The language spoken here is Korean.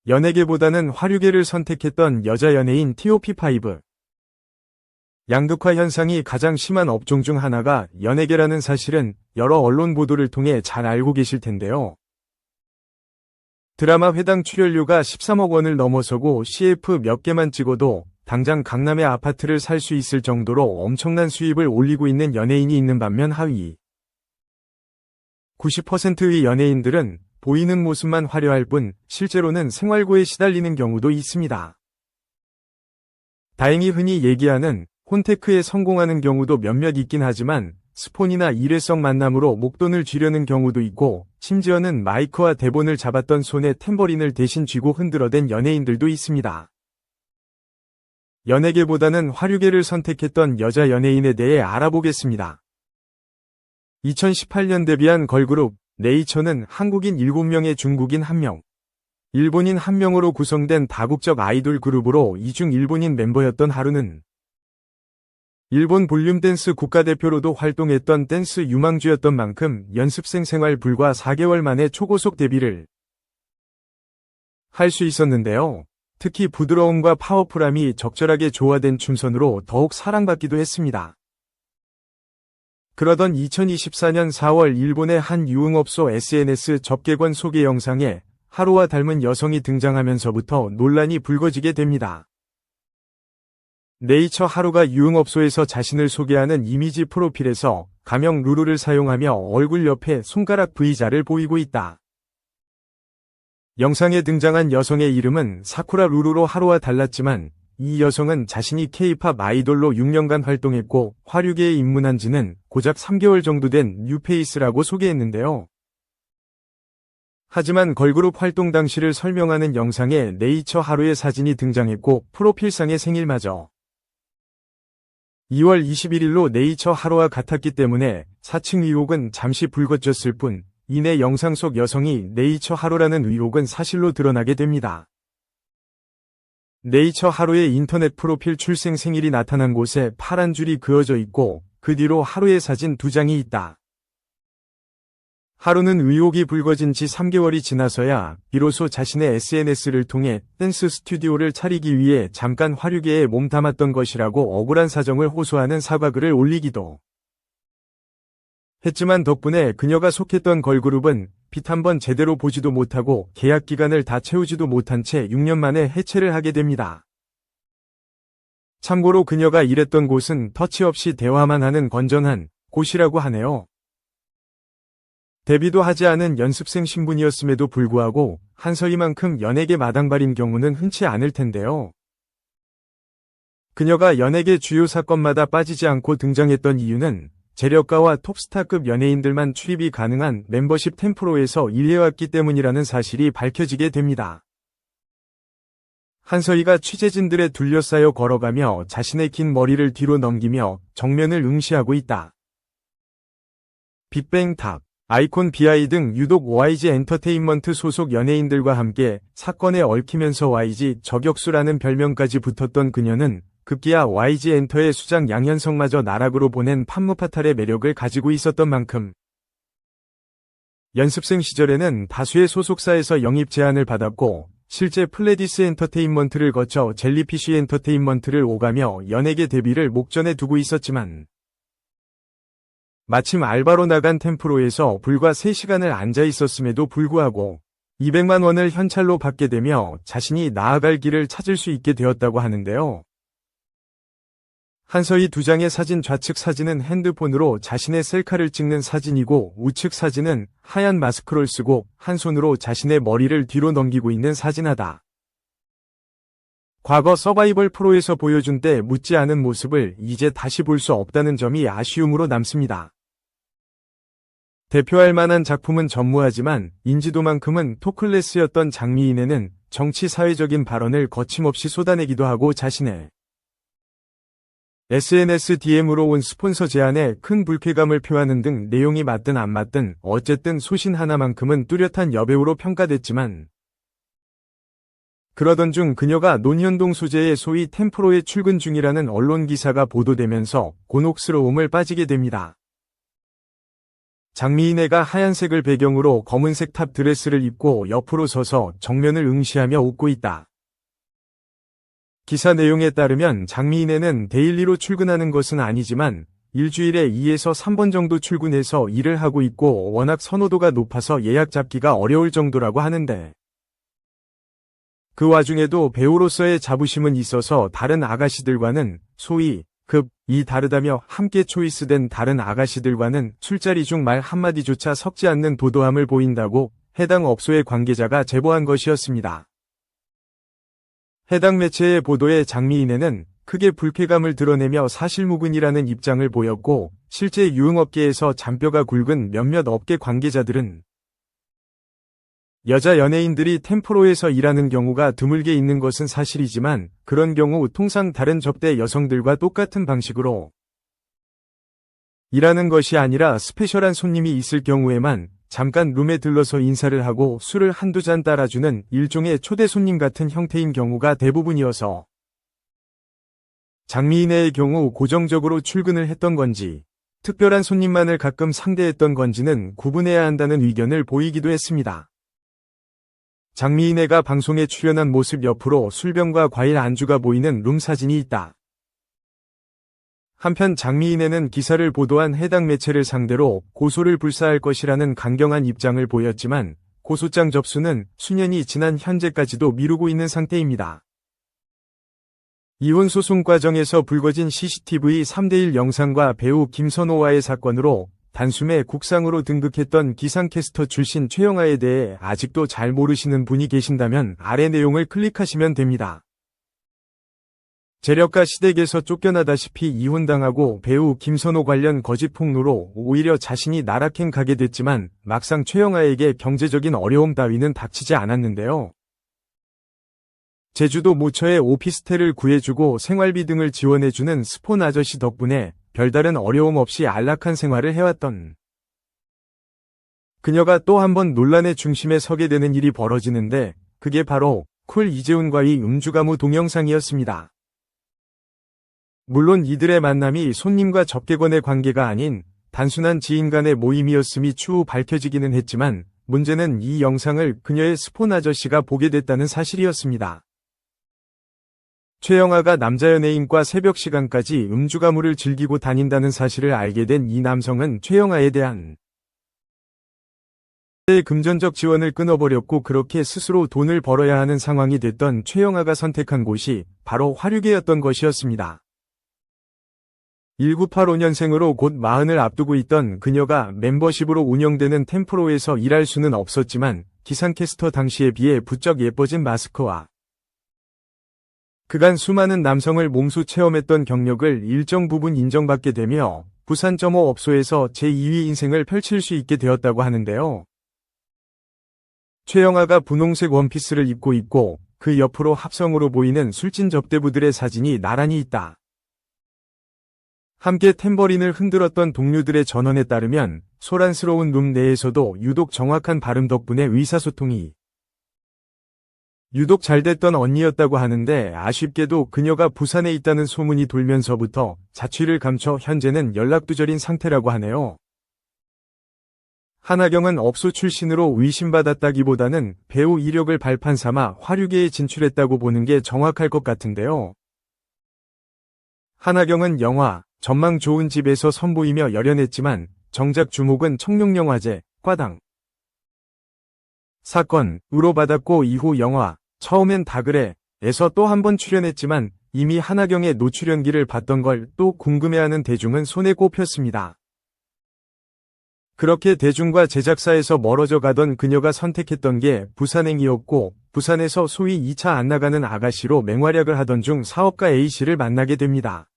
연예계보다는 화류계를 선택했던 여자 연예인 TOP5. 양극화 현상이 가장 심한 업종 중 하나가 연예계라는 사실은 여러 언론 보도를 통해 잘 알고 계실 텐데요. 드라마 회당 출연료가 13억 원을 넘어서고 CF 몇 개만 찍어도 당장 강남의 아파트를 살 수 있을 정도로 엄청난 수입을 올리고 있는 연예인이 있는 반면 하위 90%의 연예인들은 보이는 모습만 화려할 뿐 실제로는 생활고에 시달리는 경우도 있습니다. 다행히 흔히 얘기하는 혼테크에 성공하는 경우도 몇몇 있긴 하지만 스폰이나 일회성 만남으로 목돈을 쥐려는 경우도 있고 심지어는 마이크와 대본을 잡았던 손에 탬버린을 대신 쥐고 흔들어댄 연예인들도 있습니다. 연예계보다는 화류계를 선택했던 여자 연예인에 대해 알아보겠습니다. 2018년 데뷔한 걸그룹 네이처는 한국인 7명에 중국인 1명, 일본인 1명으로 구성된 다국적 아이돌 그룹으로 이중 일본인 멤버였던 하루는 일본 볼륨 댄스 국가대표로도 활동했던 댄스 유망주였던 만큼 연습생 생활 불과 4개월 만에 초고속 데뷔를 할 수 있었는데요. 특히 부드러움과 파워풀함이 적절하게 조화된 춤선으로 더욱 사랑받기도 했습니다. 그러던 2024년 4월 일본의 한 유흥업소 SNS 접객원 소개 영상에 하루와 닮은 여성이 등장하면서부터 논란이 불거지게 됩니다. 네이처 하루가 유흥업소에서 자신을 소개하는 이미지 프로필에서 가명 루루를 사용하며 얼굴 옆에 손가락 V자를 보이고 있다. 영상에 등장한 여성의 이름은 사쿠라 루루로 하루와 달랐지만 이 여성은 자신이 K-팝 아이돌로 6년간 활동했고 화류계에 입문한 지는 고작 3개월 정도 된 뉴페이스라고 소개했는데요. 하지만 걸그룹 활동 당시를 설명하는 영상에 네이처 하루의 사진이 등장했고 프로필상의 생일마저 2월 21일로 네이처 하루와 같았기 때문에 사칭 의혹은 잠시 불거졌을 뿐 이내 영상 속 여성이 네이처 하루라는 의혹은 사실로 드러나게 됩니다. 네이처 하루의 인터넷 프로필 출생 생일이 나타난 곳에 파란 줄이 그어져 있고 그 뒤로 하루의 사진 2장이 있다. 하루는 의혹이 불거진 지 3개월이 지나서야 비로소 자신의 SNS를 통해 댄스 스튜디오를 차리기 위해 잠깐 화류계에 몸담았던 것이라고 억울한 사정을 호소하는 사과글을 올리기도 했지만 덕분에 그녀가 속했던 걸그룹은 빛 한 번 제대로 보지도 못하고 계약 기간을 다 채우지도 못한 채 6년 만에 해체를 하게 됩니다. 참고로 그녀가 일했던 곳은 터치 없이 대화만 하는 건전한 곳이라고 하네요. 데뷔도 하지 않은 연습생 신분이었음에도 불구하고 한서희만큼 연예계 마당발인 경우는 흔치 않을 텐데요. 그녀가 연예계 주요 사건마다 빠지지 않고 등장했던 이유는 재력가와 톱스타급 연예인들만 출입이 가능한 멤버십 템프로에서 일해왔기 때문이라는 사실이 밝혀지게 됩니다. 한서희가 취재진들에 둘러싸여 걸어가며 자신의 긴 머리를 뒤로 넘기며 정면을 응시하고 있다. 빅뱅 탑, 아이콘 비아이 등 유독 YG 엔터테인먼트 소속 연예인들과 함께 사건에 얽히면서 YG 저격수라는 별명까지 붙었던 그녀는 급기야 YG 엔터의 수장 양현성마저 나락으로 보낸 판무파탈의 매력을 가지고 있었던 만큼 연습생 시절에는 다수의 소속사에서 영입 제안을 받았고 실제 플레디스 엔터테인먼트를 거쳐 젤리피쉬 엔터테인먼트를 오가며 연예계 데뷔를 목전에 두고 있었지만 마침 알바로 나간 템프로에서 불과 3시간을 앉아 있었음에도 불구하고 200만 원을 현찰로 받게 되며 자신이 나아갈 길을 찾을 수 있게 되었다고 하는데요. 한서희 2장의 사진 좌측 사진은 핸드폰으로 자신의 셀카를 찍는 사진이고 우측 사진은 하얀 마스크를 쓰고 한 손으로 자신의 머리를 뒤로 넘기고 있는 사진하다. 과거 서바이벌 프로에서 보여준 때 묻지 않은 모습을 이제 다시 볼 수 없다는 점이 아쉬움으로 남습니다. 대표할 만한 작품은 전무하지만 인지도만큼은 토클래스였던 장미인에는 정치 사회적인 발언을 거침없이 쏟아내기도 하고 자신의 SNS DM으로 온 스폰서 제안에 큰 불쾌감을 표하는 등 내용이 맞든 안 맞든 어쨌든 소신 하나만큼은 뚜렷한 여배우로 평가됐지만 그러던 중 그녀가 논현동 소재의 소위 템프로에 출근 중이라는 언론 기사가 보도되면서 곤혹스러움을 빠지게 됩니다. 장미인애가 하얀색을 배경으로 검은색 탑 드레스를 입고 옆으로 서서 정면을 응시하며 웃고 있다. 기사 내용에 따르면 장미인애는 데일리로 출근하는 것은 아니지만 일주일에 2에서 3번 정도 출근해서 일을 하고 있고 워낙 선호도가 높아서 예약 잡기가 어려울 정도라고 하는데, 그 와중에도 배우로서의 자부심은 있어서 다른 아가씨들과는 소위 급이 다르다며 함께 초이스된 다른 아가씨들과는 술자리 중 말 한마디조차 섞지 않는 도도함을 보인다고 해당 업소의 관계자가 제보한 것이었습니다. 해당 매체의 보도에 장미인애는 크게 불쾌감을 드러내며 사실무근이라는 입장을 보였고, 실제 유흥업계에서 잔뼈가 굵은 몇몇 업계 관계자들은 여자 연예인들이 템포로에서 일하는 경우가 드물게 있는 것은 사실이지만 그런 경우 통상 다른 접대 여성들과 똑같은 방식으로 일하는 것이 아니라 스페셜한 손님이 있을 경우에만 잠깐 룸에 들러서 인사를 하고 술을 한두 잔 따라주는 일종의 초대 손님 같은 형태인 경우가 대부분이어서 장미인애의 경우 고정적으로 출근을 했던 건지 특별한 손님만을 가끔 상대했던 건지는 구분해야 한다는 의견을 보이기도 했습니다. 장미인애가 방송에 출연한 모습 옆으로 술병과 과일 안주가 보이는 룸 사진이 있다. 한편 장미인애는 기사를 보도한 해당 매체를 상대로 고소를 불사할 것이라는 강경한 입장을 보였지만 고소장 접수는 수년이 지난 현재까지도 미루고 있는 상태입니다. 이혼 소송 과정에서 불거진 CCTV 3대1 영상과 배우 김선호와의 사건으로 단숨에 국상으로 등극했던 기상캐스터 출신 최영아에 대해 아직도 잘 모르시는 분이 계신다면 아래 내용을 클릭하시면 됩니다. 재력가 시댁에서 쫓겨나다시피 이혼당하고 배우 김선호 관련 거짓 폭로로 오히려 자신이 나락행 가게 됐지만 막상 최영아에게 경제적인 어려움 따위는 닥치지 않았는데요. 제주도 모처에 오피스텔을 구해주고 생활비 등을 지원해주는 스폰 아저씨 덕분에 별다른 어려움 없이 안락한 생활을 해왔던 그녀가 또 한 번 논란의 중심에 서게 되는 일이 벌어지는데 그게 바로 쿨 이재훈과의 음주가무 동영상이었습니다. 물론 이들의 만남이 손님과 접객원의 관계가 아닌 단순한 지인 간의 모임이었음이 추후 밝혀지기는 했지만 문제는 이 영상을 그녀의 스폰 아저씨가 보게 됐다는 사실이었습니다. 최영아가 남자 연예인과 새벽 시간까지 음주가무를 즐기고 다닌다는 사실을 알게 된 이 남성은 최영아에 대한 금전적 지원을 끊어버렸고 그렇게 스스로 돈을 벌어야 하는 상황이 됐던 최영아가 선택한 곳이 바로 화류계였던 것이었습니다. 1985년생으로 곧 40을 앞두고 있던 그녀가 멤버십으로 운영되는 템프로에서 일할 수는 없었지만 기상캐스터 당시에 비해 부쩍 예뻐진 마스크와 그간 수많은 남성을 몸소 체험했던 경력을 일정 부분 인정받게 되며 부산.5 업소에서 제2위 인생을 펼칠 수 있게 되었다고 하는데요. 최영아가 분홍색 원피스를 입고 있고 그 옆으로 합성으로 보이는 술진 접대부들의 사진이 나란히 있다. 함께 탬버린을 흔들었던 동료들의 전언에 따르면 소란스러운 룸 내에서도 유독 정확한 발음 덕분에 의사소통이 유독 잘 됐던 언니였다고 하는데 아쉽게도 그녀가 부산에 있다는 소문이 돌면서부터 자취를 감춰 현재는 연락두절인 상태라고 하네요. 한하경은 업소 출신으로 의심받았다기보다는 배우 이력을 발판 삼아 화류계에 진출했다고 보는 게 정확할 것 같은데요. 한하경은 영화 전망 좋은 집에서 선보이며 열연했지만 정작 주목은 청룡영화제 과당 사건으로 받았고 이후 영화 처음엔 다 그래 에서 또 한 번 출연했지만 이미 한하경의 노출연기를 봤던 걸 또 궁금해하는 대중은 손에 꼽혔습니다. 그렇게 대중과 제작사에서 멀어져 가던 그녀가 선택했던 게 부산행이었고 부산에서 소위 2차 안 나가는 아가씨로 맹활약을 하던 중 사업가 A씨를 만나게 됩니다.